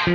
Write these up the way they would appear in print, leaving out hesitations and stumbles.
Good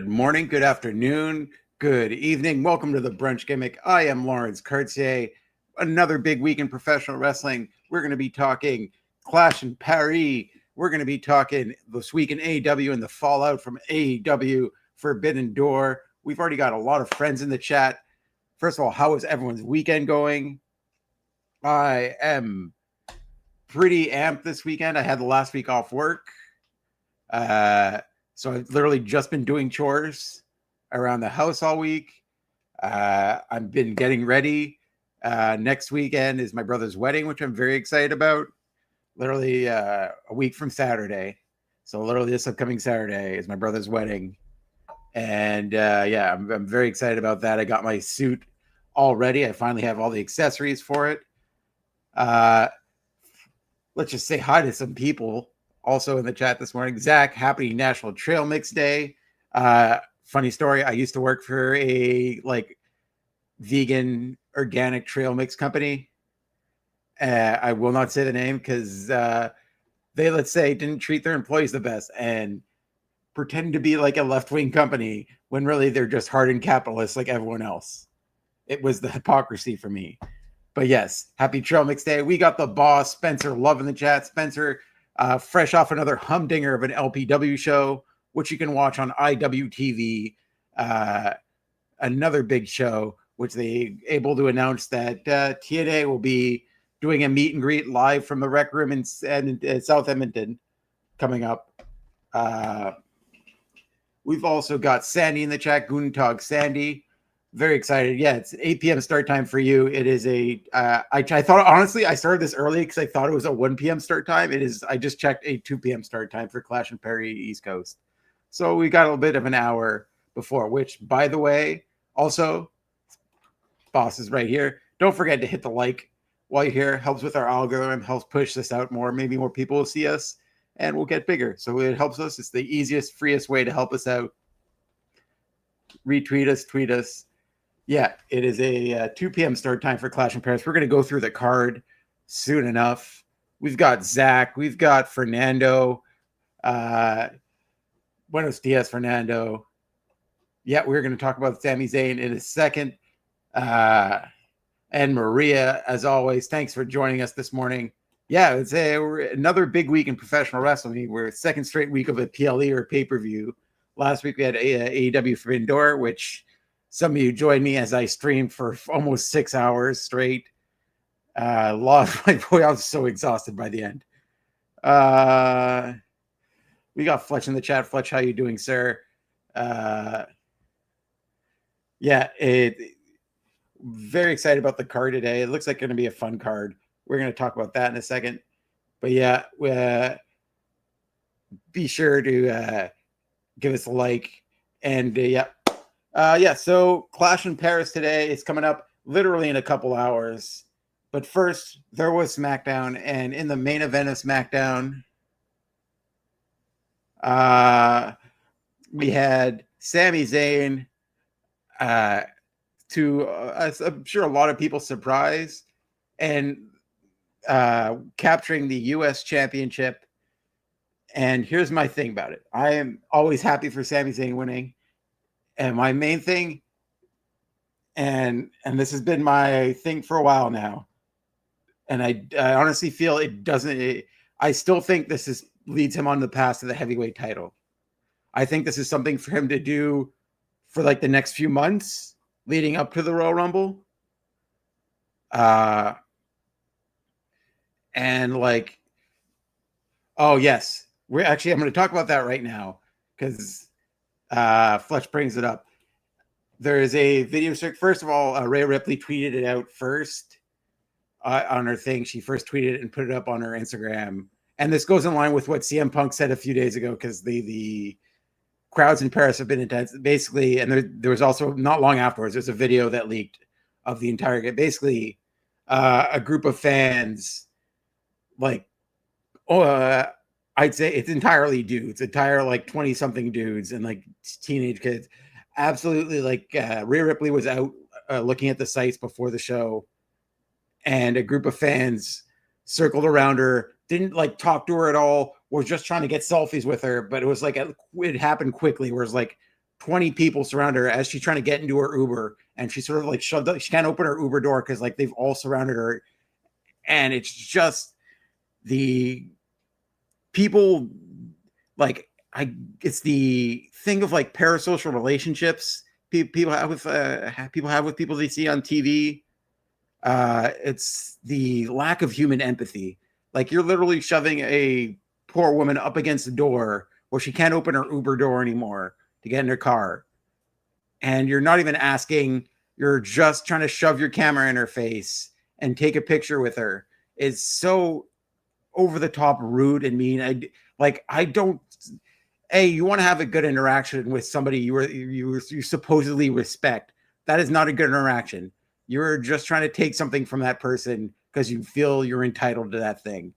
morning, good afternoon, good evening. Welcome to the Brunch Gimmick. I am Laurence Cartier. Another big week in professional wrestling. We're going to be talking Clash in Paris. We're going to be talking this week in AEW and the fallout from AEW Forbidden Door. We've already got a lot of friends in the chat. First of all, how is everyone's weekend going? I am pretty amped this weekend. I had the last week off work. So I've literally just been doing chores around the house all week. I've been getting ready. Next weekend is my brother's wedding, which I'm very excited about. Literally a week from Saturday. So literally this upcoming Saturday is my brother's wedding. And yeah, I'm very excited about that. I got my suit all ready. I finally have all the accessories for it. Let's just say hi to some people. Also in the chat this morning, Zach, happy National Trail Mix Day. Funny story, I used to work for a vegan organic trail mix company. I will not say the name because they, let's say, didn't treat their employees the best and pretend to be like a left-wing company when really they're just hardened capitalists like everyone else. It was the hypocrisy for me. But yes, happy Trail Mix Day. We got the boss, Spencer Love, in the chat. Spencer, fresh off another humdinger of an LPW show, which you can watch on IWTV. Another big show, which they able to announce that TNA will be doing a meet and greet live from the Rec Room in South Edmonton coming up. We've also got Sandy in the chat. Guten Tag, Sandy. Very excited. Yeah, it's 8 p.m. start time for you. It is I thought, honestly, I started this early because I thought it was a 1 p.m. start time. It is, I just checked, a 2 p.m. start time for Clash in Paris East Coast. So we got a little bit of an hour before, which, by the way, also, boss is right here. Don't forget to hit the like while you're here. Helps with our algorithm, helps push this out more. Maybe more people will see us and we'll get bigger. So it helps us. It's the easiest, freest way to help us out. Retweet us, tweet us. Yeah, it is a 2 p.m. start time for Clash in Paris. We're going to go through the card soon enough. We've got Zach. We've got Fernando. Buenos dias, Fernando. Yeah, we're going to talk about Sami Zayn in a second. And Maria, as always, thanks for joining us this morning. Yeah, it's another big week in professional wrestling. We're second straight week of a PLE or pay-per-view. Last week we had AEW Forbidden Door, which some of you joined me as I streamed for almost 6 hours straight. Lost my boy. I was so exhausted by the end. We got Fletch in the chat. Fletch, how you doing, sir? Yeah, very excited about the card today. It looks like going to be a fun card. We're going to talk about that in a second. But yeah, be sure to give us a like. And yeah. So Clash in Paris today is coming up literally in a couple hours. But first, there was SmackDown, and in the main event of SmackDown, we had Sami Zayn, to I'm sure a lot of people's surprise, and capturing the U.S. Championship. And here's my thing about it. I am always happy for Sami Zayn winning. And my main thing, and this has been my thing for a while now, and I honestly feel it doesn't. I still think this is leads him on the path to the heavyweight title. I think this is something for him to do for like the next few months leading up to the Royal Rumble. And like, oh yes, I'm going to talk about that right now because Fletch brings it up. There is a video search. First of all, Rhea Ripley tweeted it out first on her thing. She first tweeted it and put it up on her Instagram. And this goes in line with what CM Punk said a few days ago because the crowds in Paris have been intense. Basically, and there was also not long afterwards, there's a video that leaked of the entire game. Basically, a group of fans, like, I'd say it's entirely dudes, entire like 20-something dudes and like teenage kids. Absolutely, like Rhea Ripley was out looking at the sites before the show, and a group of fans circled around her, didn't like talk to her at all, were just trying to get selfies with her, but it was like it happened quickly, whereas like 20 people surround her as she's trying to get into her Uber, and she sort of like shoved up, she can't open her Uber door because like they've all surrounded her, and it's just the people like it's the thing of like parasocial relationships people have with people they see on TV. It's the lack of human empathy. Like you're literally shoving a poor woman up against the door where she can't open her Uber door anymore to get in her car. And you're not even asking, you're just trying to shove your camera in her face and take a picture with her. It's so over the top rude and mean. I don't, you want to have a good interaction with somebody you supposedly respect. That is not a good interaction. You're just trying to take something from that person because you feel you're entitled to that thing,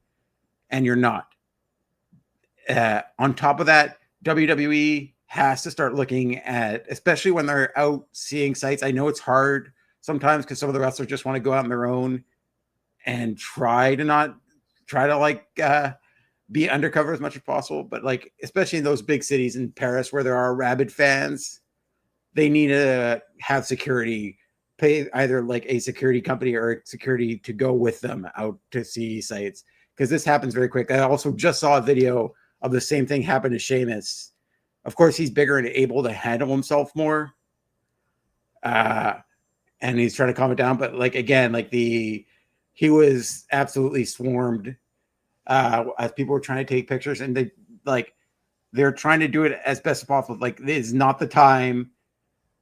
and you're not. On top of that, WWE has to start looking at, especially when they're out seeing sites. I know it's hard sometimes because some of the wrestlers just want to go out on their own and try to like be undercover as much as possible. But like, especially in those big cities in Paris where there are rabid fans, they need to have security, pay either like a security company or security to go with them out to see sites, because this happens very quick. I also just saw a video of the same thing happen to Sheamus. Of course, he's bigger and able to handle himself more. And he's trying to calm it down. But like, again, like he was absolutely swarmed as people were trying to take pictures, and they're trying to do it as best as possible. Like, this is not the time.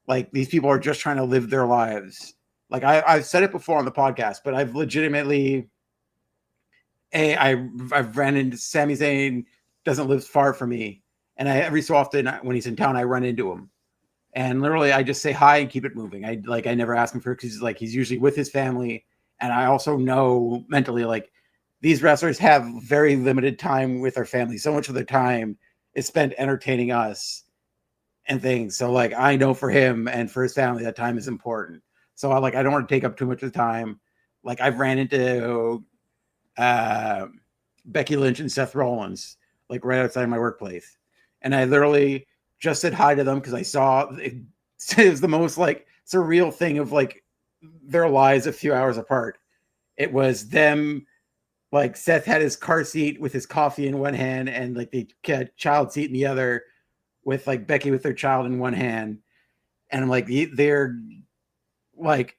Like, these people are just trying to live their lives. Like I've said it before on the podcast, but I've legitimately, I've ran into Sami Zayn, doesn't live far from me, and every so often when he's in town, I run into him, and literally I just say hi and keep it moving. I never ask him for it because he's usually with his family, and I also know mentally like these wrestlers have very limited time with their family. So much of their time is spent entertaining us and things. So like, I know for him and for his family, that time is important. So I don't want to take up too much of the time. Like, I've ran into Becky Lynch and Seth Rollins, like right outside my workplace. And I literally just said hi to them because I saw it was the most like surreal thing of like their lives a few hours apart. It was them, like Seth had his car seat with his coffee in one hand and like the child seat in the other, with like Becky with their child in one hand. And I'm like, they're like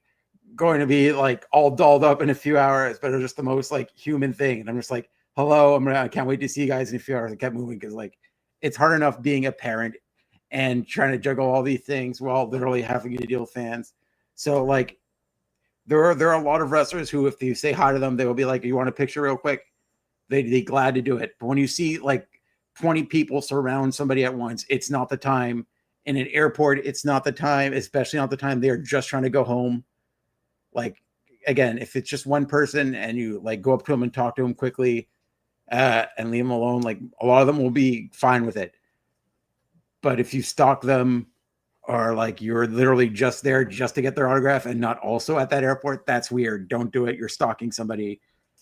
going to be like all dolled up in a few hours, but it's just the most like human thing. And I'm just like, hello, I can't wait to see you guys in a few hours. I kept moving because like it's hard enough being a parent and trying to juggle all these things while literally having to deal with fans. So like there are a lot of wrestlers who, if you say hi to them, they will be like, you want a picture real quick? They'd be glad to do it. But when you see like 20 people surround somebody at once, it's not the time. In an airport, it's not the time, especially not the time they're just trying to go home. Like, again, if it's just one person and you like go up to them and talk to them quickly and leave them alone, like a lot of them will be fine with it. But if you stalk them, or like you're literally just there just to get their autograph and not also at that airport, that's weird. Don't do it. You're stalking somebody.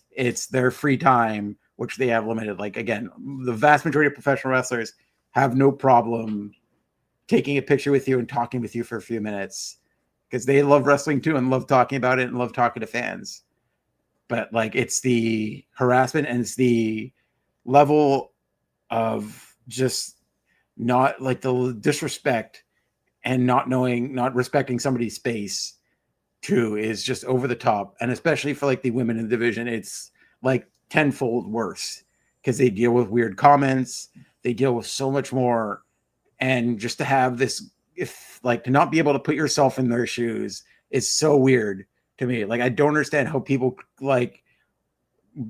It's their free time, which they have limited. Like, again, the vast majority of professional wrestlers have no problem taking a picture with you and talking with you for a few minutes, because they love wrestling too and love talking about it and love talking to fans. But like, it's the harassment and it's the level of just not like the disrespect and not respecting somebody's space too is just over the top. And especially for like the women in the division, it's like tenfold worse, because they deal with weird comments, they deal with so much more. And just to have this, if like to not be able to put yourself in their shoes is so weird to me. Like, I don't understand how people like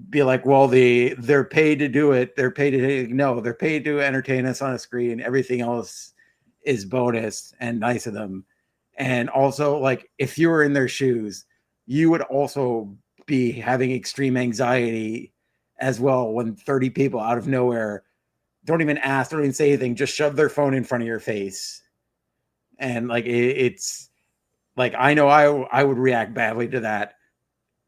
be like, well, they're paid to do it. They're paid to, no, they're paid to entertain us on a screen. Everything else is bonus and nice of them. And also, like, if you were in their shoes, you would also be having extreme anxiety as well when 30 people out of nowhere don't even ask, don't even say anything, just shove their phone in front of your face. And like, it's like, I know I would react badly to that.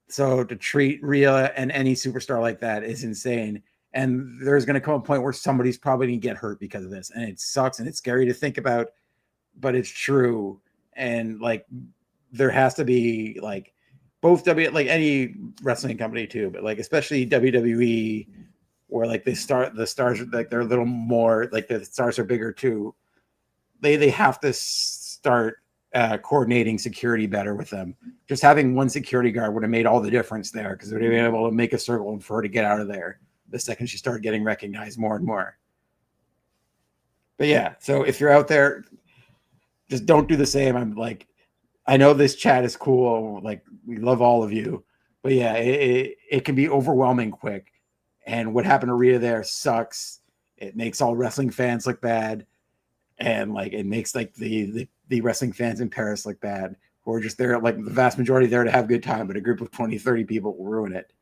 So to treat Rhea and any superstar like that is insane. And there's going to come a point where somebody's probably going to get hurt because of this. And it sucks and it's scary to think about, but it's true. And like, there has to be like both like any wrestling company too, but like especially WWE, where like the stars like they're a little more like the stars are bigger too. They have to start coordinating security better with them. Just having one security guard would have made all the difference there, because they would have been able to make a circle for her to get out of there the second she started getting recognized more and more. But yeah, so if you're out there, just don't do the same. I'm like, I know this chat is cool. Like, we love all of you. But yeah, it can be overwhelming quick. And what happened to Rhea there sucks. It makes all wrestling fans look bad. And like, it makes like the wrestling fans in Paris look bad, who are just there, like the vast majority there to have a good time, but a group of 20, 30 people will ruin it.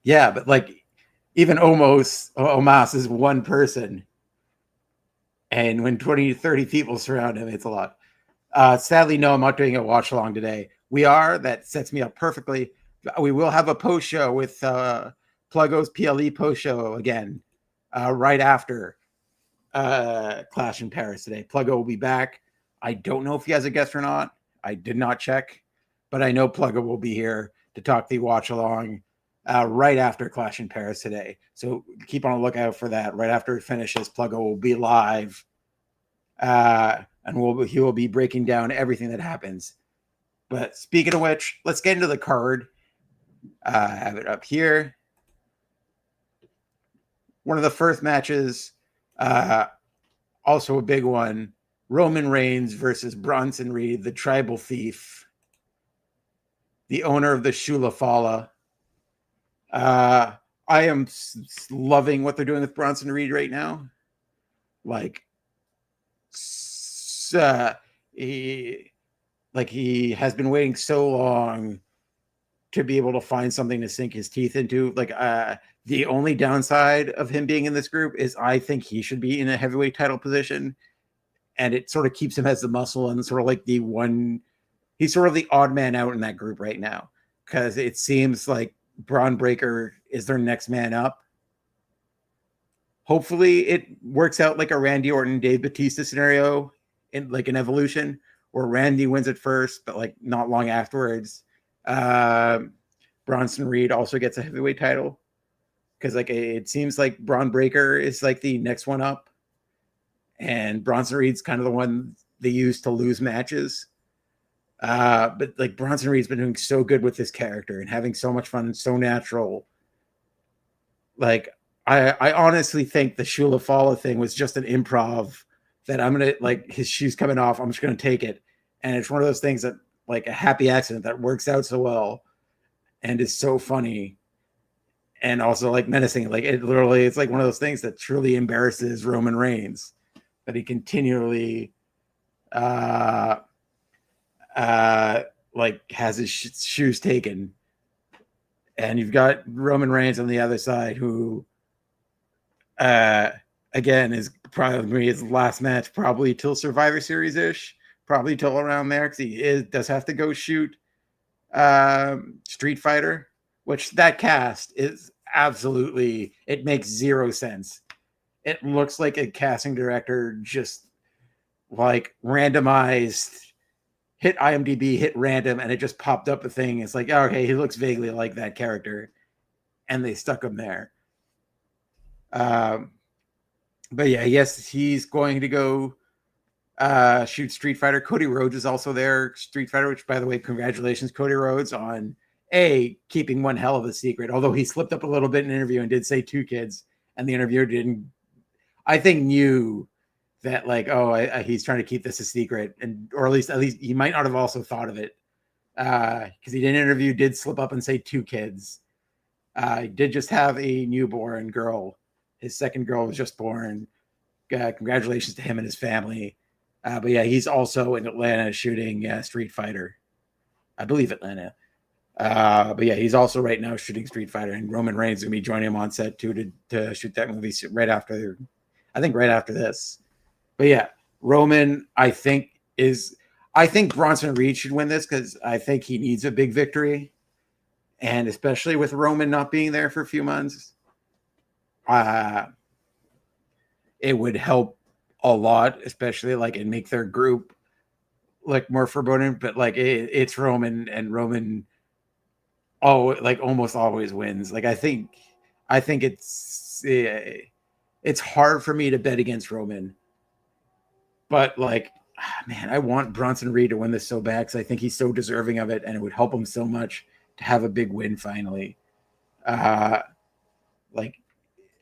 Yeah, but like, even Omos is one person. And when 20 to 30 people surround him, it's a lot. Sadly, no, I'm not doing a watch along today. We are, that sets me up perfectly. We will have a post show with Pluggo's PLE post show again, right after Clash in Paris today. Pluggo will be back. I don't know if he has a guest or not. I did not check, but I know Pluggo will be here to talk the watch along right after Clash in Paris today. So keep on a lookout for that. Right after it finishes, Pluggo will be live, and he will be breaking down everything that happens. But speaking of which, let's get into the card. I have it up here. One of the first matches, also a big one, Roman Reigns versus Bronson Reed, the tribal thief, the owner of the Shula Fala. I am loving what they're doing with Bronson Reed right now. Like, he has been waiting so long to be able to find something to sink his teeth into. Like, the only downside of him being in this group is I think he should be in a heavyweight title position, and it sort of keeps him as the muscle and sort of like he's sort of the odd man out in that group right now, because it seems like Braun Breaker is their next man up. Hopefully it works out like a Randy Orton, Dave Bautista scenario in like an Evolution, where Randy wins it first, but like not long afterwards, Bronson Reed also gets a heavyweight title, because like it seems like Braun Breaker is like the next one up, and Bronson Reed's kind of the one they use to lose matches. But like, Bronson Reed's been doing so good with this character and having so much fun and so natural. Like, I honestly think the Shula Fala thing was just an improv that I'm going to, like, his shoes coming off, I'm just going to take it. And it's one of those things that, like, a happy accident that works out so well and is so funny and also, like, menacing. Like, it's like one of those things that truly embarrasses Roman Reigns, that he continually, like, has his shoes taken. And you've got Roman Reigns on the other side, who, again, is probably his last match, probably till Survivor Series ish, probably till around there, because he does have to go shoot Street Fighter, which that cast is absolutely, it makes zero sense. it looks like a casting director just like randomized, hit IMDb, hit random, and it just popped up a thing. It's like, oh, okay, he looks vaguely like that character, and they stuck him there. But yeah, yes, he's going to go shoot Street Fighter. Cody Rhodes is also there, Street Fighter, which, by the way, congratulations, Cody Rhodes, on keeping one hell of a secret. Although he slipped up a little bit in an interview and did say 2 kids, and the interviewer didn't, I think, knew that, like, he's trying to keep this a secret, and or at least he might not have also thought of it, because he did an interview, did slip up and say 2 kids. He did just have a newborn girl. His second girl was just born. Congratulations to him and his family. But yeah, he's also in Atlanta shooting Street Fighter. I believe Atlanta. But yeah, he's also right now shooting Street Fighter, and Roman Reigns is going to be joining him on set too to shoot that movie right after this. But yeah, Roman, I think Bronson Reed should win this because I think he needs a big victory. And especially with Roman not being there for a few months, it would help a lot, especially like and make their group like more foreboding. But like it's Roman, and Roman like almost always wins. Like I think it's hard for me to bet against Roman, but like, man, I want Bronson Reed to win this so bad because I think he's so deserving of it, and it would help him so much to have a big win finally. Like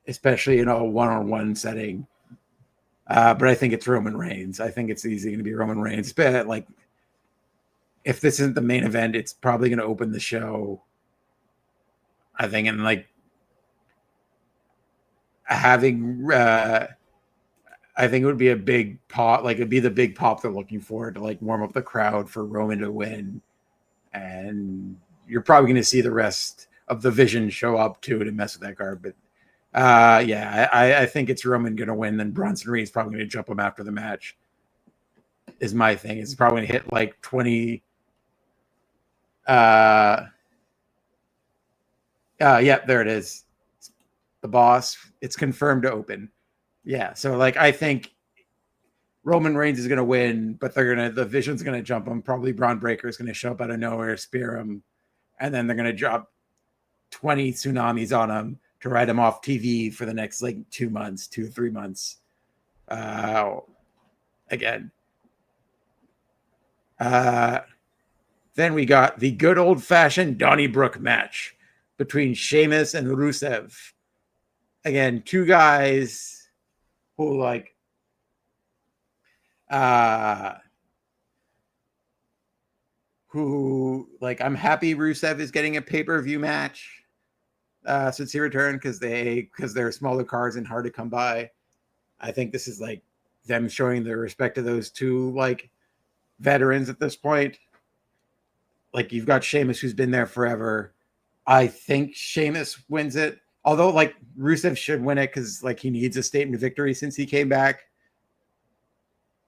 especially in a one-on-one setting. But I think it's Roman Reigns. I think it's easy going to be Roman Reigns. But like, if this isn't the main event, it's probably going to open the show, I think, and like having, I think it would be a big pop. Like it'd be the big pop they're looking for to like warm up the crowd for Roman to win, and you're probably going to see the rest of the Vision show up too to mess with that card. But yeah, I think it's Roman going to win. Then Bronson Reed's probably going to jump him after the match. Is my thing. It's probably going to hit like 20. Yeah, there it is. The boss. It's confirmed to open. Yeah, so like I think Roman Reigns is going to win, but the Vision's going to jump him. Probably Braun Breaker is going to show up out of nowhere, spear him, and then they're going to drop 20 tsunamis on him to write him off TV for the next like 2 months, 2 or 3 months. Again. Then we got the good old-fashioned Donnybrook match between Sheamus and Rusev. Again, 2 guys who like I'm happy Rusev is getting a pay-per-view match since he returned because they're smaller cards and hard to come by. I think this is like them showing the respect to those 2 like veterans at this point. Like you've got Sheamus who's been there forever. I think Sheamus wins it. Although like Rusev should win it because like he needs a statement victory since he came back.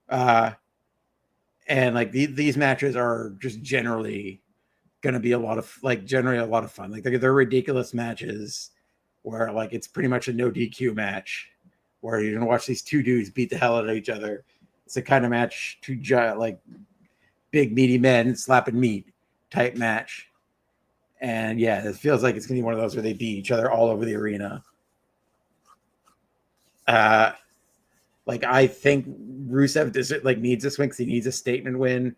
And like these matches are just generally going to be a lot of fun. Like they're ridiculous matches where like it's pretty much a no DQ match where you're going to watch these 2 dudes beat the hell out of each other. It's the kind of match like big meaty men slapping meat type match. And yeah, it feels like it's going to be one of those where they beat each other all over the arena. Like I think Rusev needs this win because he needs a statement win,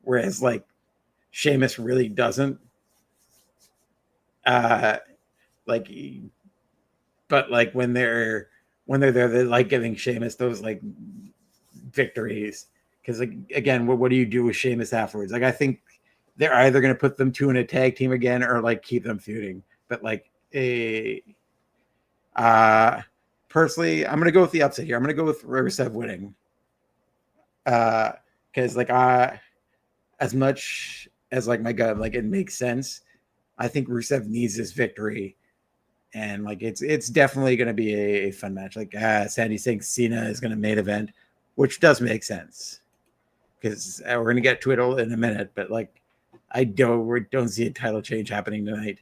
whereas like Sheamus really doesn't. But like when they're there, they like giving Sheamus those like victories because like again, what do you do with Sheamus afterwards? Like I think they're either going to put them 2 in a tag team again or like keep them feuding. But like personally, I'm going to go with the upset here. I'm going to go with Rusev winning. Because like as much as like my gut, like it makes sense. I think Rusev needs this victory, and like it's definitely going to be a fun match. Like Sandy saying Cena is going to main event, which does make sense because we're going to get to it all in a minute. But like I don't see a title change happening tonight.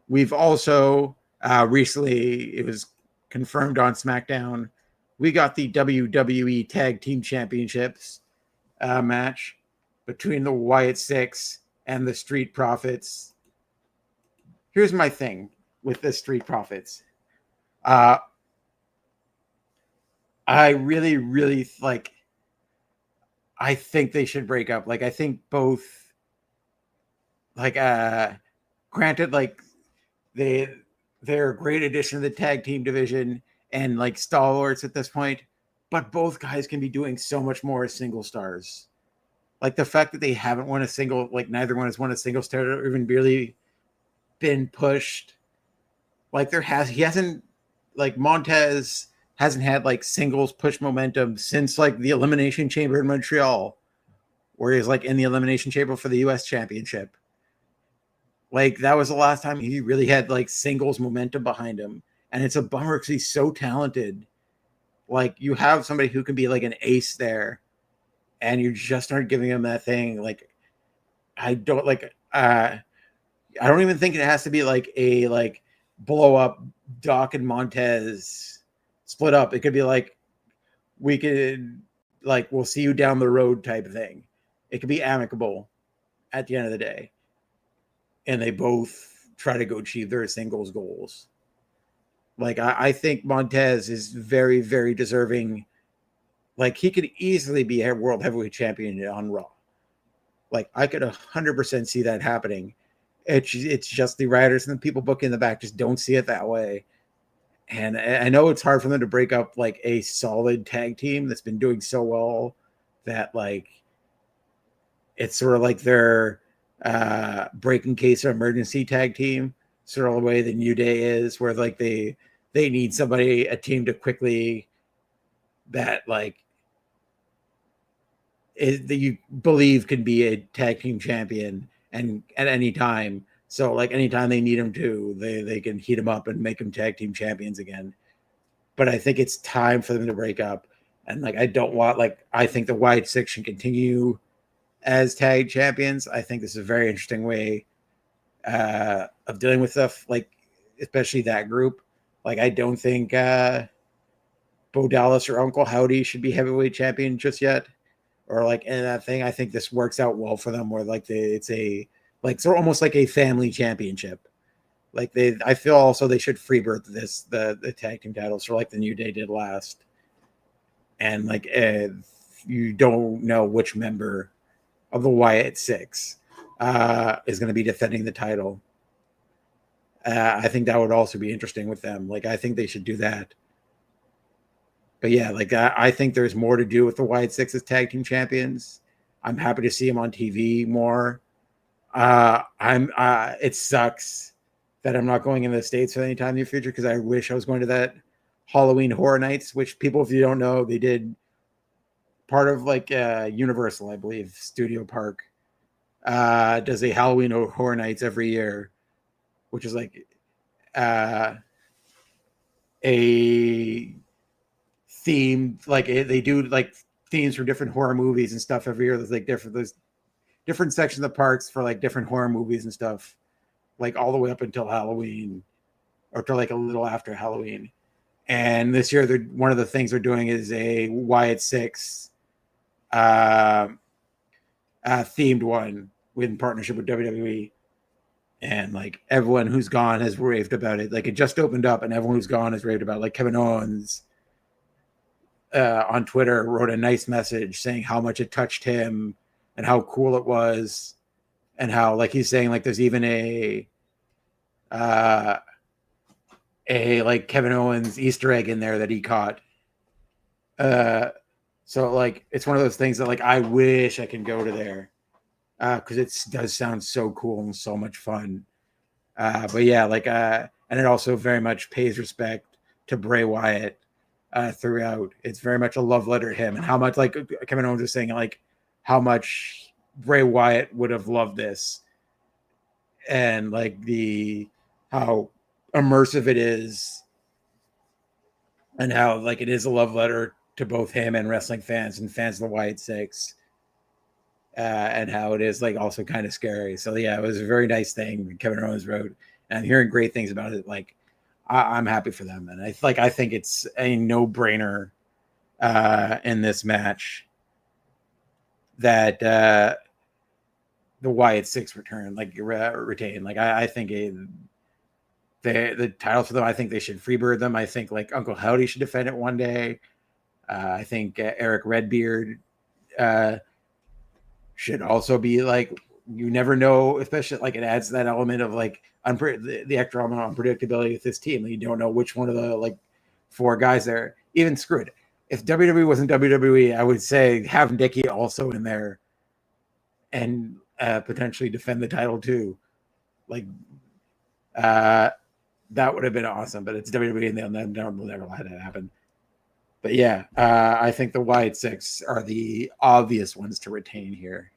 We've also recently, it was confirmed on SmackDown, we got the WWE Tag Team Championships match between the Wyatt Six and the Street Profits. Here's my thing with the Street Profits. I really, really like. I think they should break up. Like, I think both. Like, granted, like they're a great addition to the tag team division and like stalwarts at this point, but both guys can be doing so much more as single stars. Like the fact that they haven't won a single, like neither one has won a single star or even barely been pushed. Like he hasn't, like Montez hasn't had like singles push momentum since like the Elimination Chamber in Montreal, where he's like in the Elimination Chamber for the US Championship. Like that was the last time he really had like singles momentum behind him. And it's a bummer because he's so talented. Like you have somebody who can be like an ace there, and you just aren't giving him that thing. Like I don't like I don't even think it has to be like a like blow up Doc and Montez split up. It could be like we could like we'll see you down the road type of thing. It could be amicable at the end of the day. And they both try to go achieve their singles goals. Like I think Montez is very, very deserving. Like he could easily be a world heavyweight champion on Raw. Like I could 100% see that happening. It's just the writers and the people booking in the back just don't see it that way. And I know it's hard for them to break up like a solid tag team that's been doing so well that like it's sort of like their break in case of emergency tag team, sort of the way the New Day is, where like they need somebody, a team to quickly that like is that you believe can be a tag team champion and at any time. So like anytime they need them to, they can heat them up and make them tag team champions again. But I think it's time for them to break up. And like I don't want like I think the Wyatt Six should continue as tag champions. I think this is a very interesting way of dealing with stuff, like especially that group. Like I don't think Bo Dallas or Uncle Howdy should be heavyweight champion just yet, or like in that thing. I think this works out well for them, where like it's a like sort of almost like a family championship. Like I feel also they should freebirth the tag team titles for like the New Day did last, and like you don't know which member of the Wyatt Six is going to be defending the title. I think that would also be interesting with them. Like, I think they should do that. But yeah, like I think there's more to do with the Wyatt Six as tag team champions. I'm happy to see them on TV more. It sucks that I'm not going in the States for any time in the future because I wish I was going to that Halloween Horror Nights, which people, if you don't know, they did part of like Universal, I believe, Studio Park does a Halloween Horror Nights every year, which is like a theme, like they do like themes for different horror movies and stuff every year. There's different sections of parks for like different horror movies and stuff, like all the way up until Halloween or to like a little after Halloween. And this year, one of the things they're doing is a Wyatt Six themed one in partnership with WWE. And like everyone who's gone has raved about it. Like it just opened up, and everyone who's gone has raved about it. Like Kevin Owens on Twitter wrote a nice message saying how much it touched him and how cool it was, and how like he's saying like there's even a like Kevin Owens Easter egg in there that he caught. So like it's one of those things that like I wish I can go to there because it does sound so cool and so much fun. But yeah, like and it also very much pays respect to Bray Wyatt throughout. It's very much a love letter to him, and how much like Kevin Owens was saying like how much Bray Wyatt would have loved this, and like how immersive it is, and how like it is a love letter to both him and wrestling fans and fans of the Wyatt Six, and how it is like also kind of scary. So yeah, it was a very nice thing Kevin Owens wrote, and I'm hearing great things about it. Like, I'm happy for them, and I think it's a no-brainer in this match that the Wyatt Six return, like retain. Like, I think the title for them, I think they should freebird them. I think like Uncle Howdy should defend it one day. I think Eric Redbeard should also be like, you never know, especially like it adds that element of like the extra element of unpredictability with this team. You don't know which one of the like four guys there. Even screw it. If WWE wasn't WWE, I would say have Nikki also in there and potentially defend the title too. Like that would have been awesome, but it's WWE and they'll never let that happen. But yeah, I think the Wyatt Six are the obvious ones to retain here.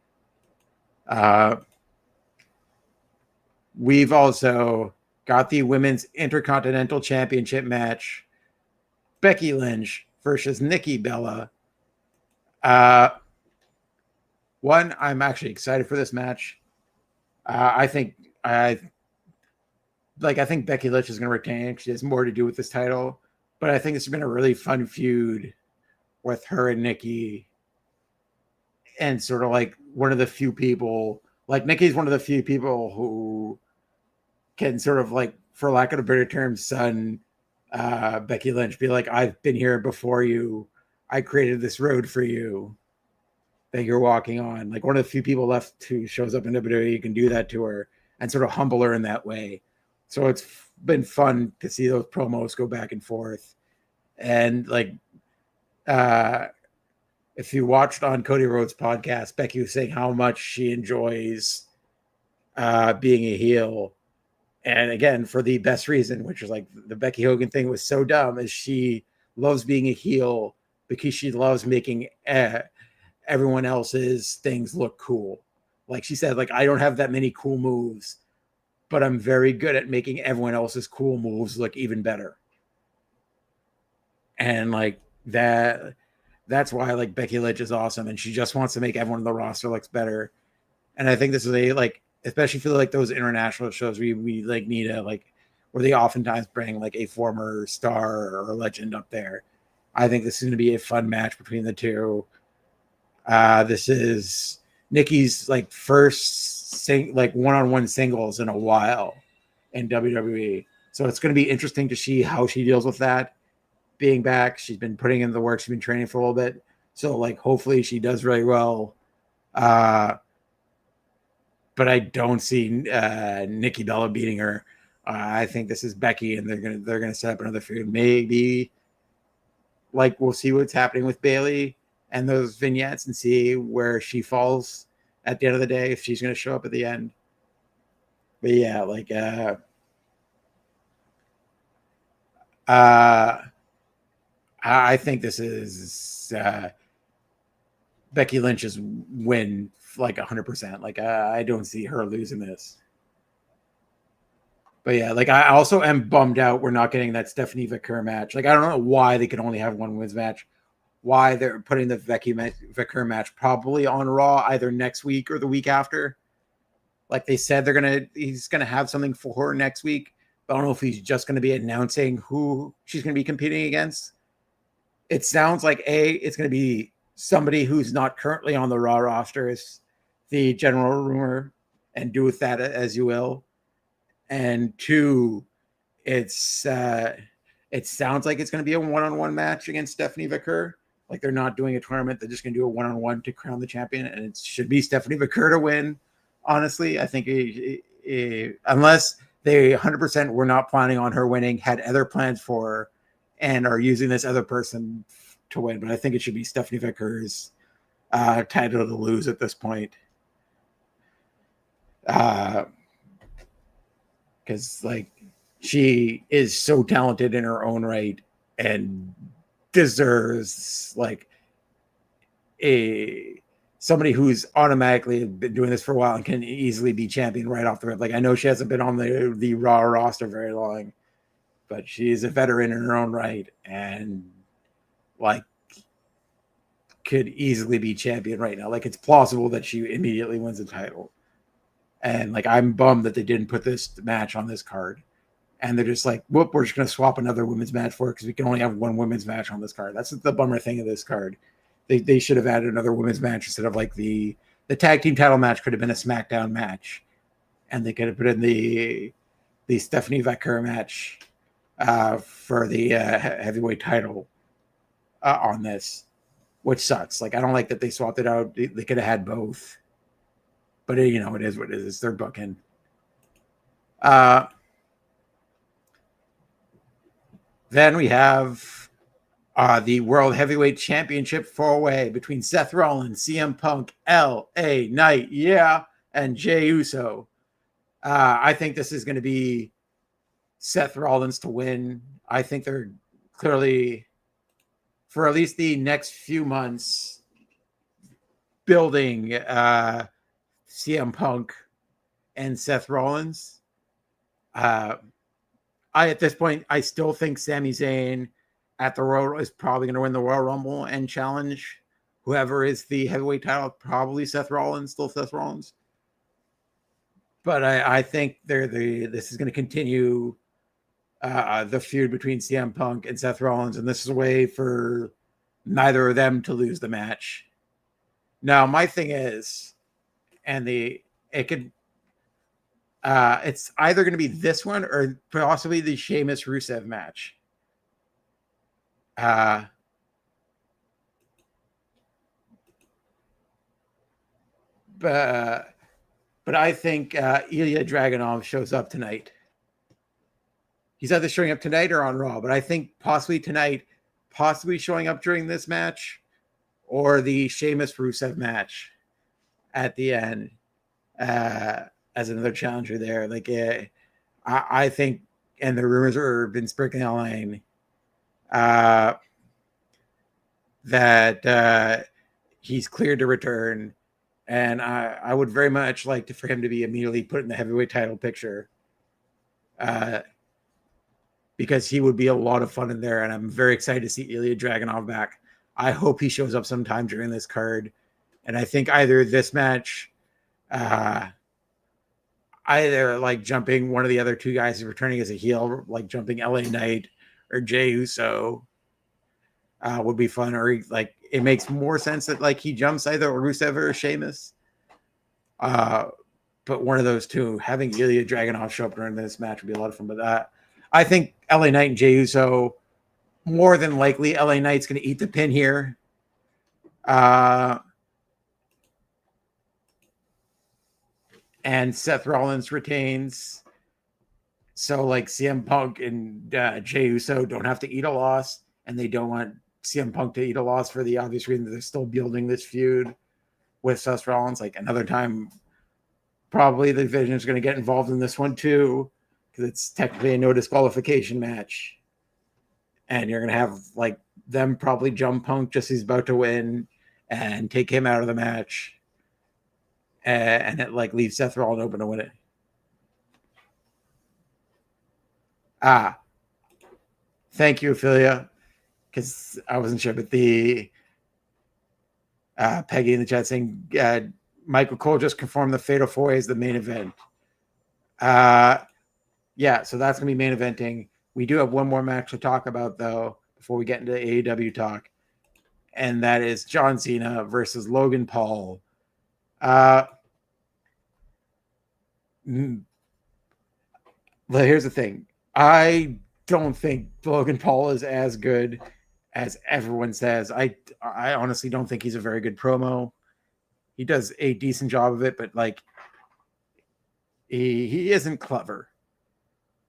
We've also got the Women's Intercontinental Championship match. Becky Lynch versus Nikki Bella. One, I'm actually excited for this match. I think Becky Lynch is going to retain. She has more to do with this title, but I think it's been a really fun feud with her and Nikki, and sort of like one of the few people. Like Nikki's one of the few people who can sort of like, for lack of a better term, son Becky Lynch, be like, I've been here before you. I created this road for you that you're walking on. Like one of the few people left who shows up in WWE, you can do that to her and sort of humble her in that way. So it's been fun to see those promos go back and forth. And like, if you watched on Cody Rhodes' podcast, Becky was saying how much she enjoys being a heel. And again, for the best reason, which is like the Becky Hogan thing was so dumb, is she loves being a heel because she loves making everyone else's things look cool. Like she said, like, I don't have that many cool moves, but I'm very good at making everyone else's cool moves look even better. And like that's why like Becky Lynch is awesome, and she just wants to make everyone on the roster looks better. And I think this is a like, especially for like those international shows, we like need a like where they oftentimes bring like a former star or legend up there. I think this is going to be a fun match between the two. This is Nikki's like first like one-on-one singles in a while in WWE, so it's going to be interesting to see how she deals with that. Being back, she's been putting in the work, she's been training for a little bit, so like hopefully she does really well. But I don't see Nikki Bella beating her. I think this is Becky, and they're gonna set up another feud. Maybe like we'll see what's happening with Bayley and those vignettes and see where she falls at the end of the day, if she's gonna show up at the end. But yeah, like I think this is Becky Lynch's win like 100%. Like I don't see her losing this. But yeah, like I also am bummed out we're not getting that Stephanie Vicker match. Like I don't know why they could only have one women's match. Why they're putting the Vicker match probably on Raw either next week or the week after. Like they said he's gonna have something for her next week. But I don't know if he's just gonna be announcing who she's gonna be competing against. It sounds like it's gonna be somebody who's not currently on the Raw roster, is the general rumor, and do with that as you will. And two, it sounds like it's going to be a one-on-one match against Stephanie Vicker. Like they're not doing a tournament; they're just going to do a one-on-one to crown the champion, and it should be Stephanie Vicker to win. Honestly, I think unless they 100% were not planning on her winning, had other plans for her, and are using this other person to win, but I think it should be Stephanie Vicker's title to lose at this point. Because like she is so talented in her own right and deserves like somebody who's automatically been doing this for a while and can easily be champion right off the rip. Like I know she hasn't been on the Raw roster very long, but she's a veteran in her own right and like could easily be champion right now. Like it's plausible that she immediately wins the title. And like, I'm bummed that they didn't put this match on this card. And they're just like, whoop, we're just going to swap another women's match for it because we can only have one women's match on this card. That's the bummer thing of this card. They should have added another women's match instead of like the tag team title match could have been a SmackDown match. And they could have put in the Stephanie Vaquer match for the heavyweight title on this, which sucks. Like, I don't like that they swapped it out. They could have had both. But, you know, it is what it is. It's their booking. Then we have the World Heavyweight Championship 4-way between Seth Rollins, CM Punk, LA Knight, and Jey Uso. I think this is going to be Seth Rollins to win. I think they're clearly, for at least the next few months, building CM Punk and Seth Rollins. At this point, I still think Sami Zayn at the Royal is probably going to win the Royal Rumble and challenge whoever is the heavyweight title, probably Seth Rollins, still Seth Rollins. But I think this is going to continue the feud between CM Punk and Seth Rollins, and this is a way for neither of them to lose the match. Now, my thing is, it's either going to be this one or possibly the Sheamus Rusev match. But I think Ilya Dragunov shows up tonight. He's either showing up tonight or on Raw, but I think possibly tonight, possibly showing up during this match or the Sheamus Rusev match at the end as another challenger there. Like, I think, and the rumors are been sprinkling online that he's cleared to return. And I would very much like for him to be immediately put in the heavyweight title picture because he would be a lot of fun in there. And I'm very excited to see Ilya Dragunov back. I hope he shows up sometime during this card. And I think either this match, either like jumping one of the other two guys who's returning as a heel, like jumping LA Knight or Jey Uso would be fun. Or like, it makes more sense that like he jumps either Rusev or Sheamus. But one of those two, having Ilya Dragunov show up during this match would be a lot of fun. But I think LA Knight and Jey Uso, more than likely, LA Knight's going to eat the pin here. And Seth Rollins retains. So like CM Punk and Jey Uso don't have to eat a loss, and they don't want CM Punk to eat a loss for the obvious reason that they're still building this feud with Seth Rollins. Like another time, probably the division is going to get involved in this one too, because it's technically a no disqualification match. And you're going to have like them probably jump Punk just as he's about to win and take him out of the match. And it like leaves Seth Rollins open to win it. Thank you, Ophelia, because I wasn't sure, but the Peggy in the chat saying Michael Cole just confirmed the Fatal 4-Way is the main event. Yeah, so that's going to be main eventing. We do have one more match to talk about, though, before we get into AEW talk, and that is John Cena versus Logan Paul. Here's the thing. I don't think Logan Paul is as good as everyone says. I honestly don't think he's a very good promo. He does a decent job of it, but like he isn't clever.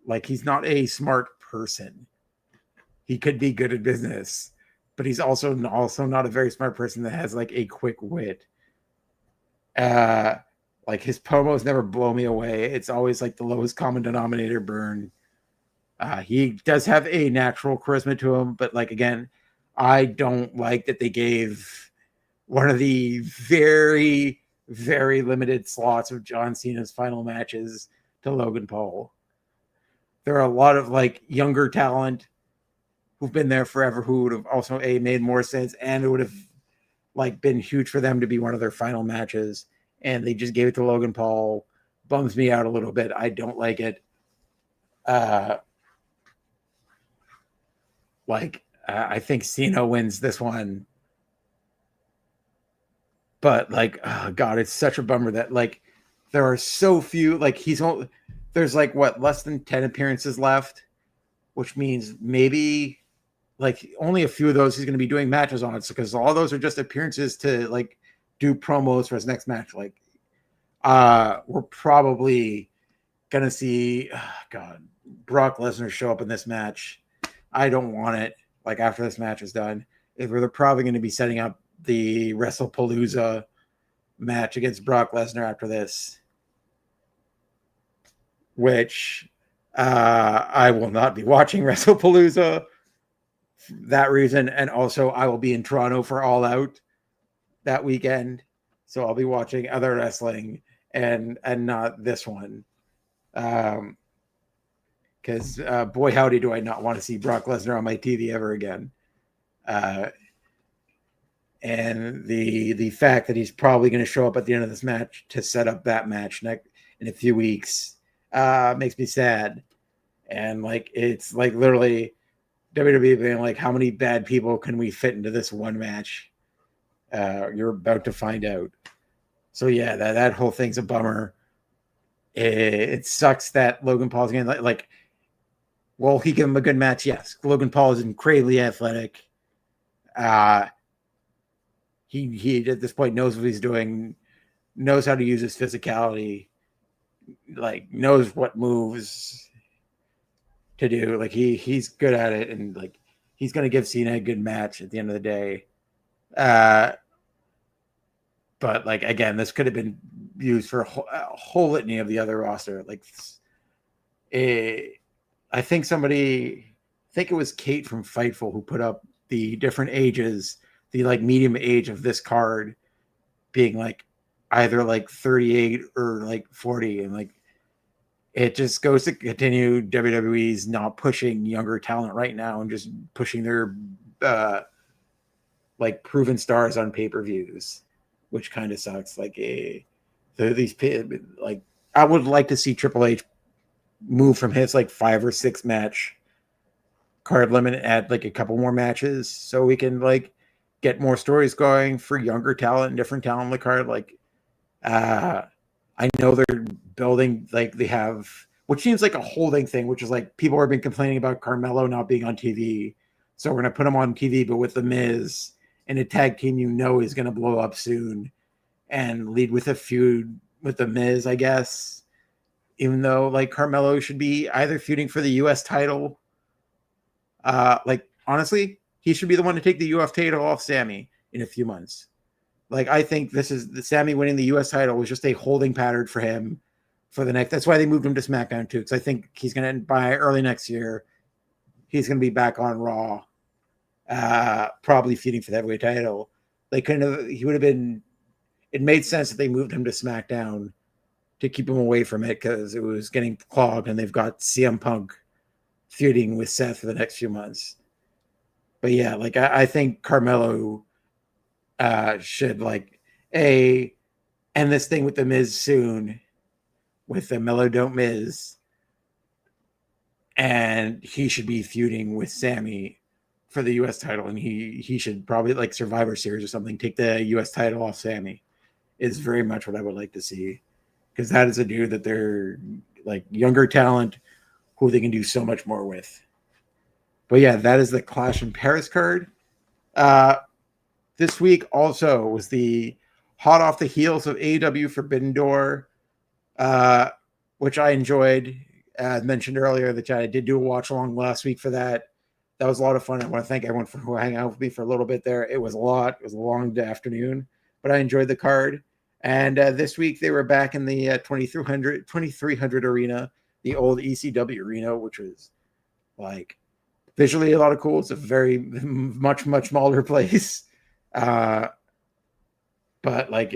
Like, he's not a smart person. He could be good at business, but he's also not a very smart person that has like a quick wit. Like, his promos never blow me away. It's always like the lowest common denominator burn. He does have a natural charisma to him, but like, again, I don't like that they gave one of the very, very limited slots of John Cena's final matches to Logan Paul. There are a lot of like younger talent who've been there forever who would have also made more sense, and it would have like been huge for them to be one of their final matches. And they just gave it to Logan Paul bums me out a little bit. I don't like it. I think Cena wins this one, but like, oh God, it's such a bummer that like there are so few. Like there's like what, less than 10 appearances left, which means maybe like only a few of those he's going to be doing matches on. So because all those are just appearances to like do promos for his next match. Like, we're probably gonna see, oh God, Brock Lesnar show up in this match. I don't want it. Like after this match is done, they're probably going to be setting up the WrestlePalooza match against Brock Lesnar after this, which I will not be watching WrestlePalooza for that reason, and also I will be in Toronto for All Out that weekend, so I'll be watching other wrestling and not this one. Because boy, howdy, do I not want to see Brock Lesnar on my TV ever again. And the fact that he's probably going to show up at the end of this match to set up that match in a few weeks makes me sad. And like, it's like literally WWE being like, how many bad people can we fit into this one match? You're about to find out. So yeah, that whole thing's a bummer. It sucks that Logan Paul's going to like, will he give him a good match? Yes. Logan Paul is incredibly athletic. He at this point knows what he's doing, knows how to use his physicality, like knows what moves to do. Like he's good at it, and like he's going to give Cena a good match at the end of the day. But like again, this could have been used for a whole litany of the other roster. Like, I think it was Kate from Fightful who put up the different ages, the like medium age of this card being like either like 38 or like 40, and like it just goes to continue WWE's not pushing younger talent right now and just pushing their like proven stars on pay-per-views, which kind of sucks. Like like I would like to see Triple H move from his like 5 or 6 match card limit, add like a couple more matches so we can like get more stories going for younger talent and different talent on the card. Like I know they're building, like they have, which seems like a holding thing, which is like people have been complaining about Carmelo not being on TV, so we're gonna put him on TV but with the Miz and a tag team is gonna blow up soon and lead with a feud with the Miz, I guess, even though like Carmelo should be either feuding for the US title. Like honestly, he should be the one to take the UF title off Sammy in a few months. Like I think this is the Sammy winning the US title was just a holding pattern for him for the next. That's why they moved him to SmackDown too, because I think he's gonna, by early next year, he's gonna be back on Raw, probably feuding for the heavyweight title. They couldn't have. He would have been. It made sense that they moved him to SmackDown to keep him away from it because it was getting clogged, and they've got CM Punk feuding with Seth for the next few months. But yeah, like I think Carmelo should like end this thing with the Miz soon, with the Mellow Don't Miz, and he should be feuding with Sammy for the US title, and he should probably like Survivor Series or something take the US title off Sammy. Is very much what I would like to see, because that is a dude that they're like younger talent who they can do so much more with. But yeah, that is the Clash in Paris card. This week also was the hot off the heels of AEW Forbidden Door, which I enjoyed. As mentioned earlier, that I did do a watch along last week for that. That was a lot of fun. I want to thank everyone for who hung out with me for a little bit there. It was a lot. It was a long afternoon, but I enjoyed the card. And this week they were back in the 2300 arena, the old ECW arena, which was like visually a lot of cool. It's a very much smaller place, but like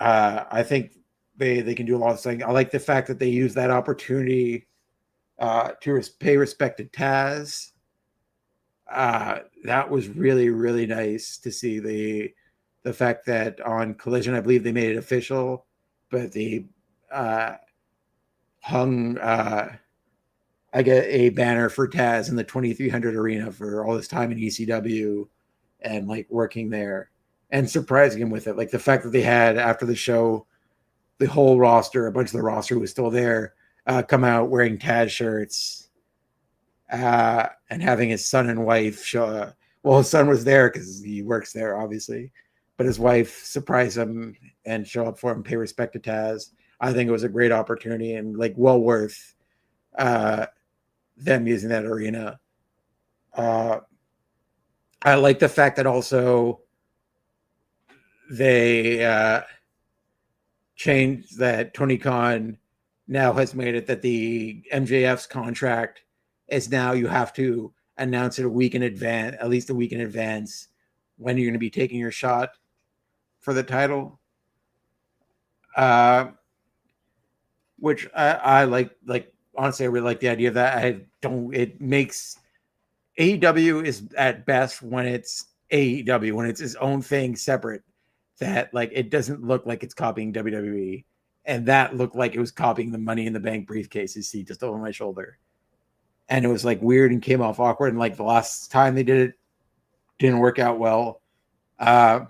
I think they can do a lot of things. I like the fact that they use that opportunity to pay respect to Taz. That was really, really nice to see the fact that on Collision, I believe they made it official but they hung I get a banner for Taz in the 2300 arena for all his time in ECW and like working there and surprising him with it. Like the fact that they had after the show, the whole roster, a bunch of the roster who was still there, come out wearing Taz shirts and having his son and wife show. Well, his son was there because he works there, obviously, but his wife surprised him and show up for him, pay respect to Taz. I think it was a great opportunity and like well worth them using that arena. I like the fact that also they changed that Tony Khan now has made it that the MJF's contract is now you have to announce it a week in advance, at least a week in advance, when you're going to be taking your shot for the title. Which I like honestly, I really like the idea of that. It makes AEW is at best when it's AEW, when it's its own thing separate, that like it doesn't look like it's copying WWE. And that looked like it was copying the Money in the Bank briefcase you see just over my shoulder. And it was like weird and came off awkward. And like the last time they did it, didn't work out well. And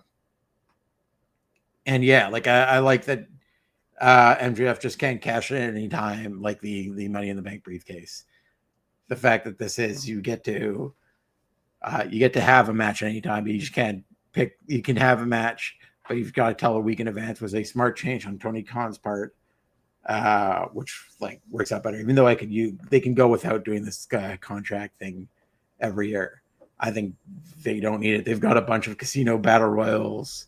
yeah, like I like that MJF just can't cash it at any time, like the Money in the Bank briefcase. The fact that this is you get to have a match at any time, but you just can't pick. You can have a match, but you've got to tell a week in advance. Was a smart change on Tony Khan's part, which like works out better. Even though they can go without doing this contract thing every year. I think they don't need it. They've got a bunch of casino battle royals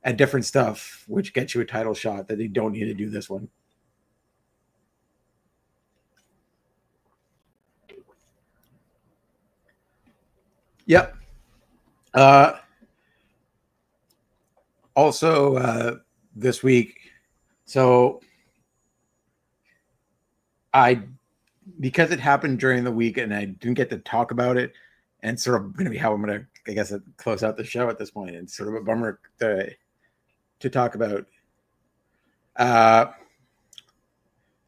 and different stuff, which gets you a title shot that they don't need to do this one. Yep. Also, this week, so because it happened during the week and I didn't get to talk about it, and sort of going to be how I'm going to, I guess, close out the show at this point. It's sort of a bummer to talk about.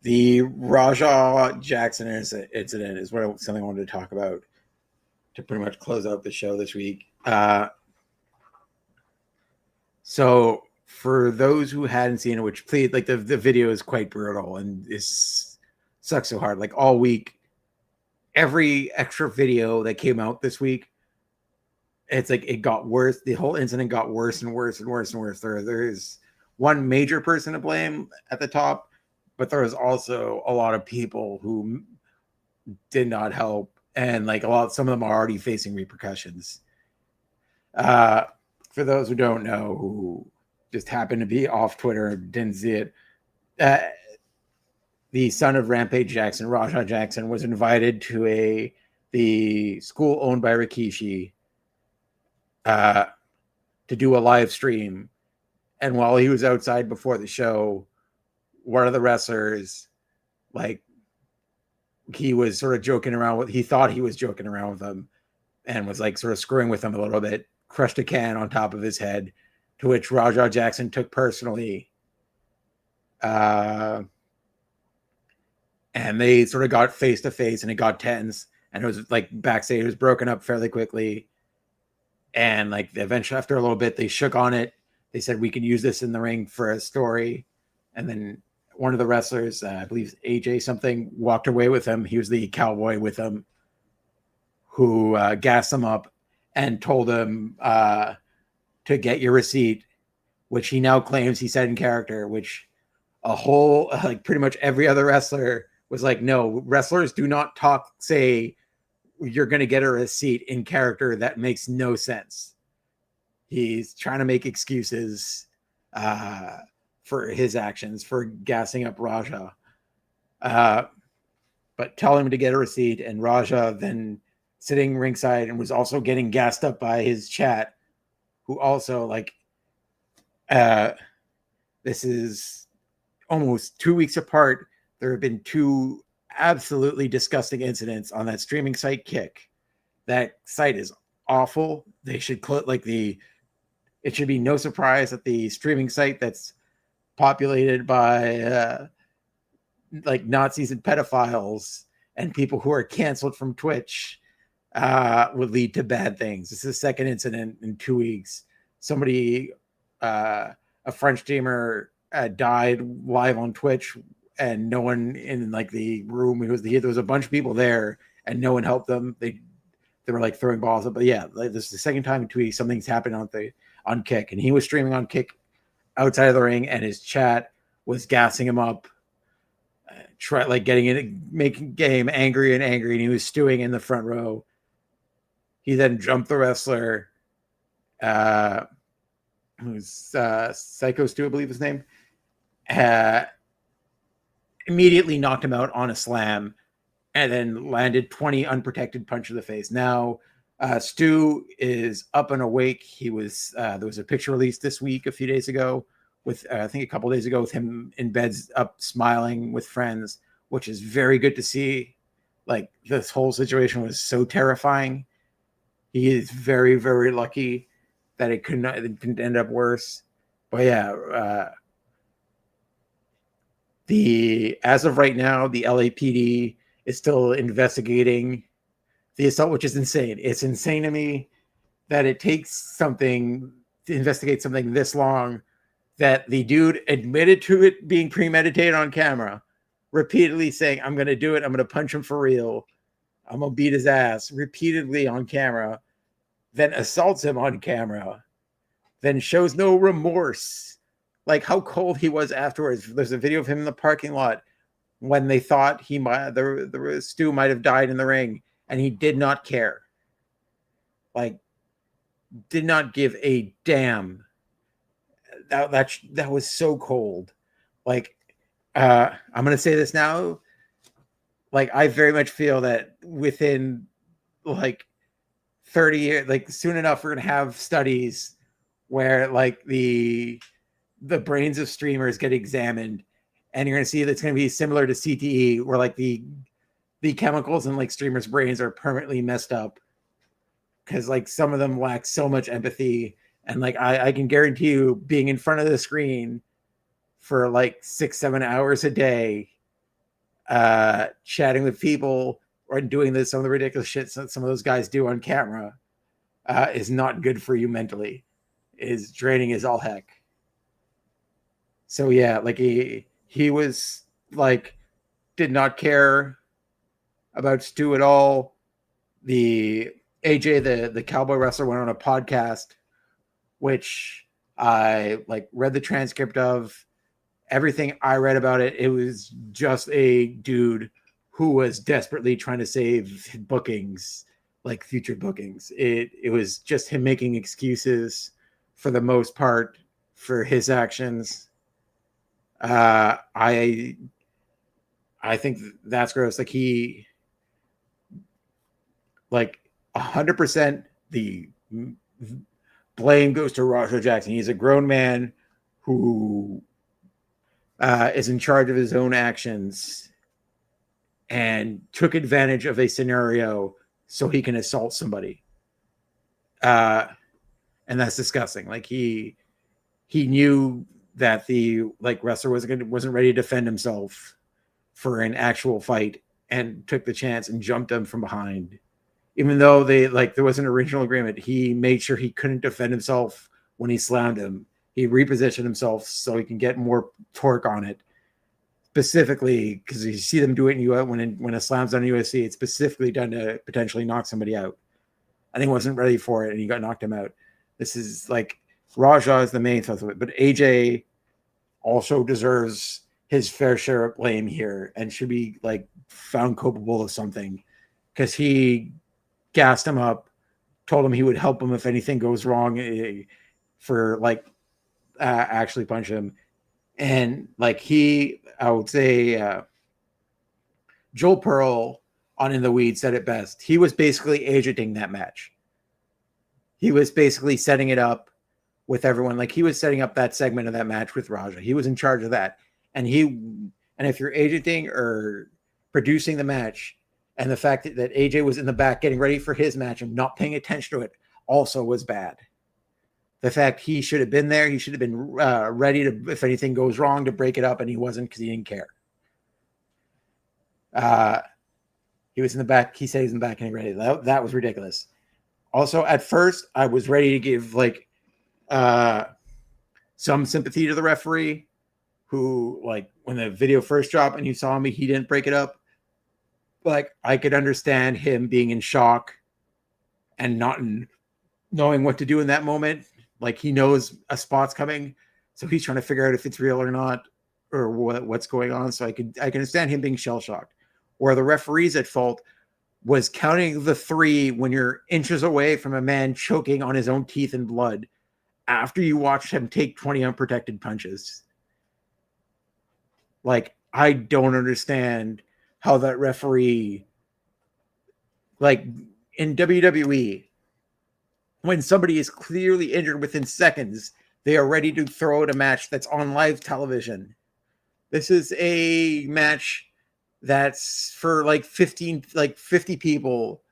The Raja Jackson incident is something I wanted to talk about to pretty much close out the show this week. So for those who hadn't seen it, which please, like the video is quite brutal and this sucks so hard. Like all week, every extra video that came out this week, it's like it got worse. The whole incident got worse and worse and worse and worse. There's one major person to blame at the top, but there was also a lot of people who did not help, and like some of them are already facing repercussions. For those who don't know, who just happened to be off Twitter and didn't see it, the son of Rampage Jackson, Raja Jackson, was invited to the school owned by Rikishi to do a live stream. And while he was outside before the show, one of the wrestlers, like, he was sort of joking around with, he thought he was joking around with him and was like sort of screwing with him a little bit, crushed a can on top of his head, to which Raja Jackson took personally. And they sort of got face to face and it got tense, and it was like backstage, it was broken up fairly quickly. And like eventually after a little bit, they shook on it. They said, we can use this in the ring for a story. And then one of the wrestlers, I believe AJ something, walked away with him. He was the cowboy with him, who gassed him up and told him to get your receipt, which he now claims he said in character, which like pretty much every other wrestler was like, no, wrestlers do not say you're going to get a receipt in character. That makes no sense. He's trying to make excuses for his actions, for gassing up Raja. But tell him to get a receipt, and Raja then sitting ringside and was also getting gassed up by his chat, who also like, this is almost 2 weeks apart. There have been two absolutely disgusting incidents on that streaming site, Kick. That site is awful. They should it should be no surprise that the streaming site that's populated by like Nazis and pedophiles and people who are canceled from Twitch would lead to bad things. This is the second incident in 2 weeks. Somebody, a French streamer, died live on Twitch, and no one in like the room. There was a bunch of people there, and no one helped them. They were like throwing balls up. But yeah, like, this is the second time in 2 weeks something's happened on Kick, and he was streaming on Kick outside of the ring, and his chat was gassing him up, getting him angry, and he was stewing in the front row. He then jumped the wrestler, who's Psycho Stu, I believe his name. Immediately knocked him out on a slam, and then landed 20 unprotected punches to the face. Now, Stu is up and awake. He was there was a picture released this week, a few days ago, with I think a couple days ago, with him in bed, up smiling with friends, which is very good to see. Like, this whole situation was so terrifying. He is very, very lucky that it couldn't end up worse. But yeah, as of right now, the LAPD is still investigating the assault, which is insane. It's insane to me that it takes something to investigate something this long, that the dude admitted to it being premeditated on camera, repeatedly saying, I'm going to do it. I'm going to punch him for real. I'm going to beat his ass, repeatedly on camera, then assaults him on camera, then shows no remorse. Like, how cold he was afterwards. There's a video of him in the parking lot when they thought Stu might have died in the ring, and he did not care. Like, did not give a damn. That was so cold. Like, I'm gonna say this now. Like, I very much feel that within like 30 years, like soon enough, we're gonna have studies where like the brains of streamers get examined, and you're gonna see that's gonna be similar to CTE, where like the chemicals in like streamers' brains are permanently messed up, because like some of them lack so much empathy. And like I can guarantee you, being in front of the screen for like 6-7 hours a day, chatting with people or doing some of the ridiculous shit some of those guys do on camera, is not good for you mentally. Is draining as all heck. So yeah, like he was like, did not care about Stu at all. The AJ, the cowboy wrestler, went on a podcast, which I like read the transcript of. Everything I read about it, it was just a dude who was desperately trying to save bookings, like future bookings. It was just him making excuses for the most part for his actions. I think that's gross. Like, he, like 100% the blame goes to Raja Jackson. He's a grown man who is in charge of his own actions and took advantage of a scenario so he can assault somebody. And that's disgusting. Like, he knew that the like wrestler wasn't ready to defend himself for an actual fight, and took the chance and jumped him from behind. Even though there was an original agreement, he made sure he couldn't defend himself when he slammed him. He repositioned himself so he can get more torque on it. Specifically, because you see them do it when a slam's on UFC, it's specifically done to potentially knock somebody out. I think he wasn't ready for it, and he got knocked him out. This is like, Raja is the main thrust of it, but AJ also deserves his fair share of blame here and should be like found culpable of something, because he gassed him up, told him he would help him if anything goes wrong, for like actually punch him. And like I would say Joel Pearl on In the Weeds said it best. He was basically agenting that match. He was basically setting it up with everyone. Like, he was setting up that segment of that match with Raja. He was in charge of that. And if you're agenting or producing the match, and the fact that AJ was in the back getting ready for his match and not paying attention to it also was bad. the fact he should have been there. He should have been ready to, if anything goes wrong, to break it up, and he wasn't because he didn't care. He was in the back. He said he's in the back and he ready. That was ridiculous. Also, at first, I was ready to give like some sympathy to the referee, who, like, when the video first dropped and you saw me, he didn't break it up. Like, I could understand him being in shock and not knowing what to do in that moment. Like, he knows a spot's coming, so he's trying to figure out if it's real or not, or what's going on. So I can understand him being shell shocked. Where the referee's at fault was counting the 3 when you're inches away from a man choking on his own teeth and blood after you watched him take 20 unprotected punches. Like, I don't understand how that referee, like, in WWE, when somebody is clearly injured within seconds, they are ready to throw out a match that's on live television. This is a match that's for like 50 people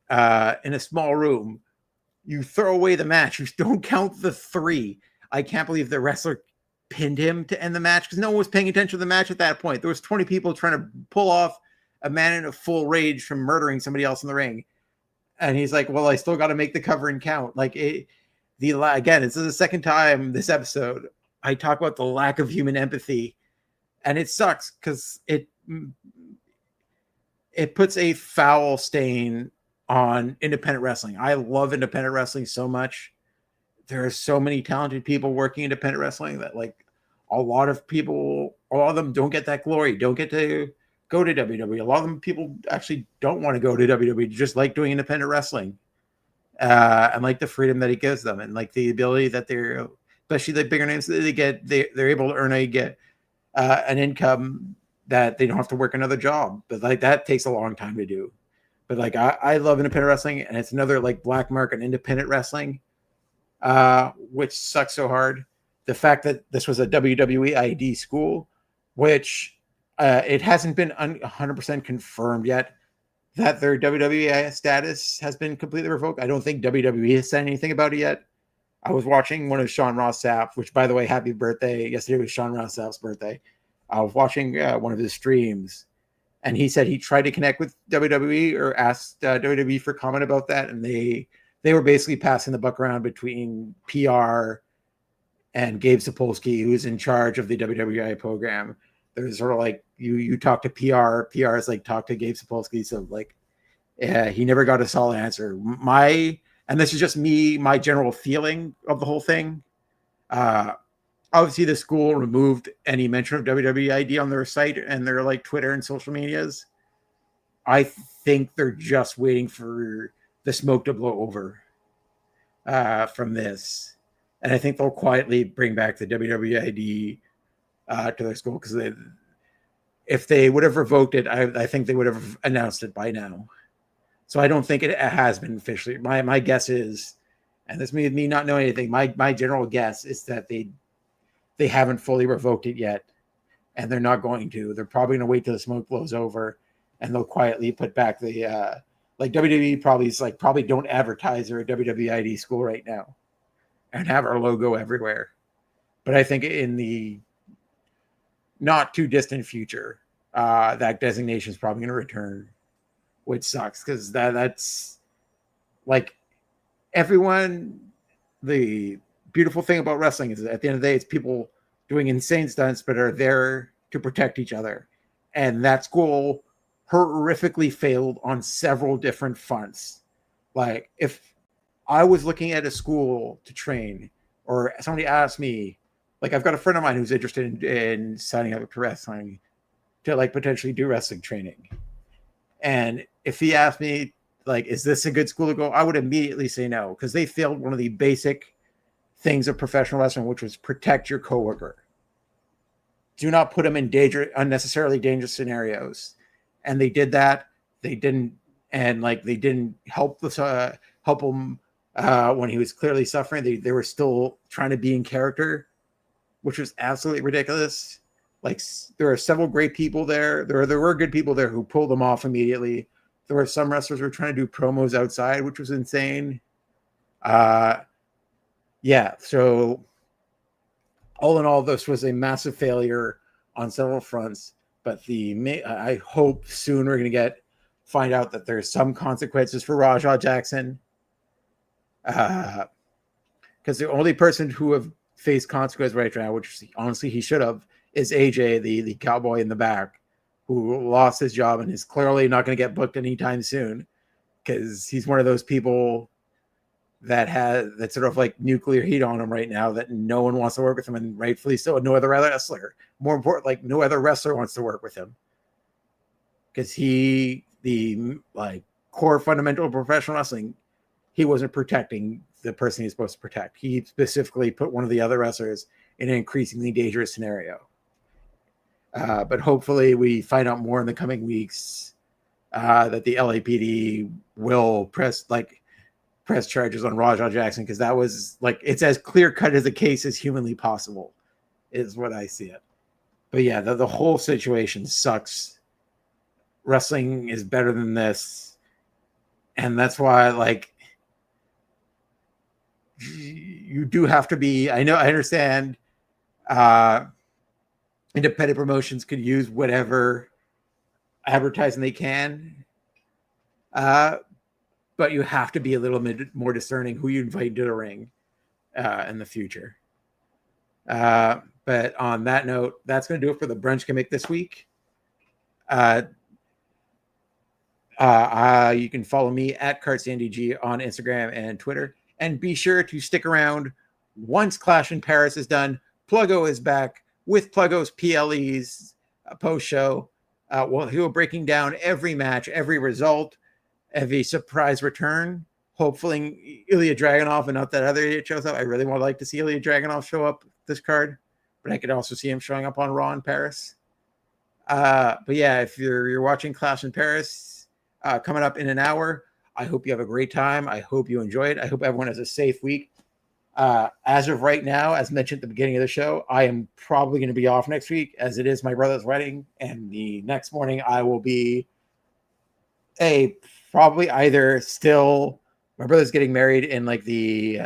in a small room. You throw away the match. You don't count the 3. I can't believe the wrestler pinned him to end the match, because no one was paying attention to the match at that point. There was 20 people trying to pull off a man in a full rage from murdering somebody else in the ring. And he's like, well, I still got to make the cover and count. Like, again, this is the second time this episode I talk about the lack of human empathy, and it sucks because it puts a foul stain on independent wrestling. I love independent wrestling so much. There are so many talented people working independent wrestling that, like, a lot of them don't get that glory, don't get to go to WWE. A lot of them, people actually don't want to go to WWE, just like doing independent wrestling, and like the freedom that it gives them, and like the ability that they're, especially the bigger names that they get, they're able to earn an income that they don't have to work another job. But like, that takes a long time to do. But like, I love independent wrestling, and it's another like black mark on independent wrestling, which sucks so hard. The fact that this was a WWE ID school, which it hasn't been 100% confirmed yet that their WWE status has been completely revoked. I don't think WWE has said anything about it yet. I was watching one of Sean Ross Sapp, which, by the way, happy birthday. Yesterday was Sean Ross Sapp's birthday. I was watching one of his streams, and he said he tried to connect with WWE or asked WWE for comment about that, and they were basically passing the buck around between PR and Gabe Sapolsky, who's in charge of the WWE program. There's sort of like, you talk to PR is like talk to Gabe Sapolsky. So like, yeah, he never got a solid answer. And this is just me, my general feeling of the whole thing. Obviously the school removed any mention of WWE ID on their site and their like Twitter and social medias. I think they're just waiting for the smoke to blow over from this. And I think they'll quietly bring back the WWE ID to their school, because if they would have revoked it, I think they would have announced it by now. So I don't think it has been officially. My guess is, and this means me not knowing anything, my general guess is that they haven't fully revoked it yet, and they're not going to. They're probably going to wait till the smoke blows over, and they'll quietly put back the like WWE probably don't advertise they're a WWE ID school right now and have our logo everywhere. But I think in the not too distant future, that designation is probably going to return, which sucks, because that's like, everyone. The beautiful thing about wrestling is that at the end of the day, it's people doing insane stunts, but are there to protect each other. And that school horrifically failed on several different fronts. Like, if I was looking at a school to train, or somebody asked me, like, I've got a friend of mine who's interested in signing up to wrestling, to like potentially do wrestling training. And if he asked me, like, is this a good school to go? I would immediately say no, because they failed one of the basic things of professional wrestling, which was protect your coworker. Do not put them in unnecessarily dangerous scenarios. And they did that. They didn't, and like, they didn't help him when he was clearly suffering. They were still trying to be in character, which was absolutely ridiculous. Like, there are several great people there. There were good people there who pulled them off immediately. There were some wrestlers who were trying to do promos outside, which was insane. yeah, so all in all, this was a massive failure on several fronts. But I hope soon we're going to find out that there's some consequences for Rajah Jackson. Because the only person who have faced consequences right now, which honestly he should have, is AJ, the cowboy in the back, who lost his job and is clearly not going to get booked anytime soon, because he's one of those people that sort of like nuclear heat on him right now, that no one wants to work with him, and rightfully so. No other wrestler, more important, like no other wrestler wants to work with him, because the like core fundamental of professional wrestling, he wasn't protecting the person he's supposed to protect. He specifically put one of the other wrestlers in an increasingly dangerous scenario. But hopefully we find out more in the coming weeks that the LAPD will press charges on Rajah Jackson, because that was like, it's as clear cut as a case as humanly possible, is what I see it. But yeah, the whole situation sucks. Wrestling is better than this, and that's why, like, you do have to be. I understand. Independent promotions could use whatever advertising they can, but you have to be a little bit more discerning who you invite to the ring in the future. But on that note, that's going to do it for the Brunch Gimmick this week. You can follow me at CartSandyG on Instagram and Twitter. And be sure to stick around once Clash in Paris is done. Pluggo is back with Pluggo's PLE's post-show. Well, he will breaking down every match, every result, every surprise return. Hopefully Ilya Dragunov and not that other idiot shows up. I really would like to see Ilya Dragunov show up this card, but I could also see him showing up on Raw in Paris. But yeah, if you're watching Clash in Paris coming up in an hour, I hope you have a great time. I hope you enjoy it. I hope everyone has a safe week. As of right now, as mentioned at the beginning of the show, I am probably going to be off next week, as it is my brother's wedding, and the next morning I will be probably either still, my brother's getting married in like the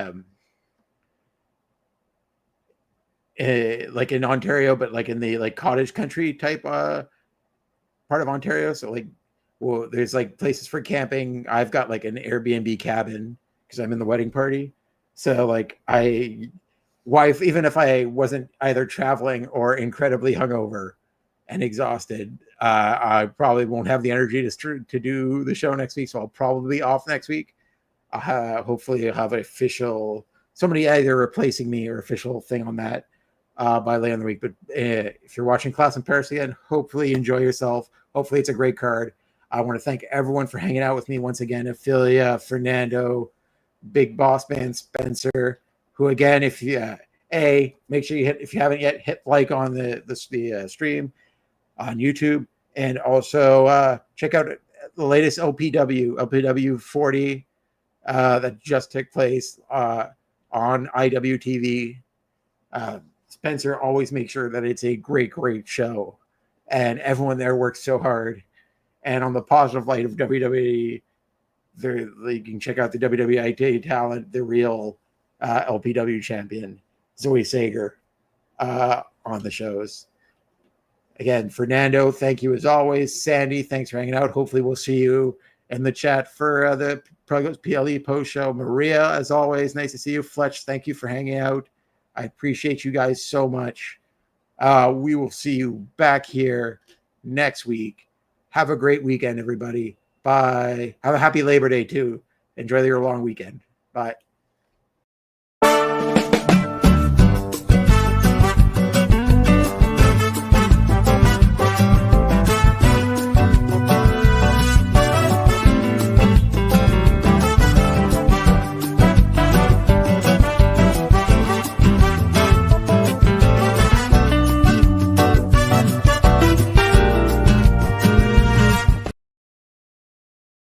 like in Ontario, but like in the like cottage country type part of Ontario. So like, well, there's like places for camping. I've got like an Airbnb cabin because I'm in the wedding party. So like wife, even if I wasn't either traveling or incredibly hungover and exhausted, I probably won't have the energy to do the show next week. So I'll probably be off next week. Hopefully I'll have an official, somebody either replacing me or official thing on that by later in the week. But if you're watching Clash in Paris again, hopefully enjoy yourself. Hopefully it's a great card. I want to thank everyone for hanging out with me once again. Ophelia, Fernando, Big Boss Man, Spencer, who again, if you make sure if you haven't yet, hit like on the stream on YouTube, and also check out the latest LPW 40 that just took place on IWTV. Spencer always makes sure that it's a great show, and everyone there works so hard. And on the positive light of WWE, you can check out the WWE talent, the real LPW champion, Zoe Sager, on the shows. Again, Fernando, thank you as always. Sandy, thanks for hanging out. Hopefully we'll see you in the chat for the PLE post show. Maria, as always, nice to see you. Fletch, thank you for hanging out. I appreciate you guys so much. We will see you back here next week. Have a great weekend, everybody. Bye. Have a happy Labor Day, too. Enjoy your long weekend. Bye.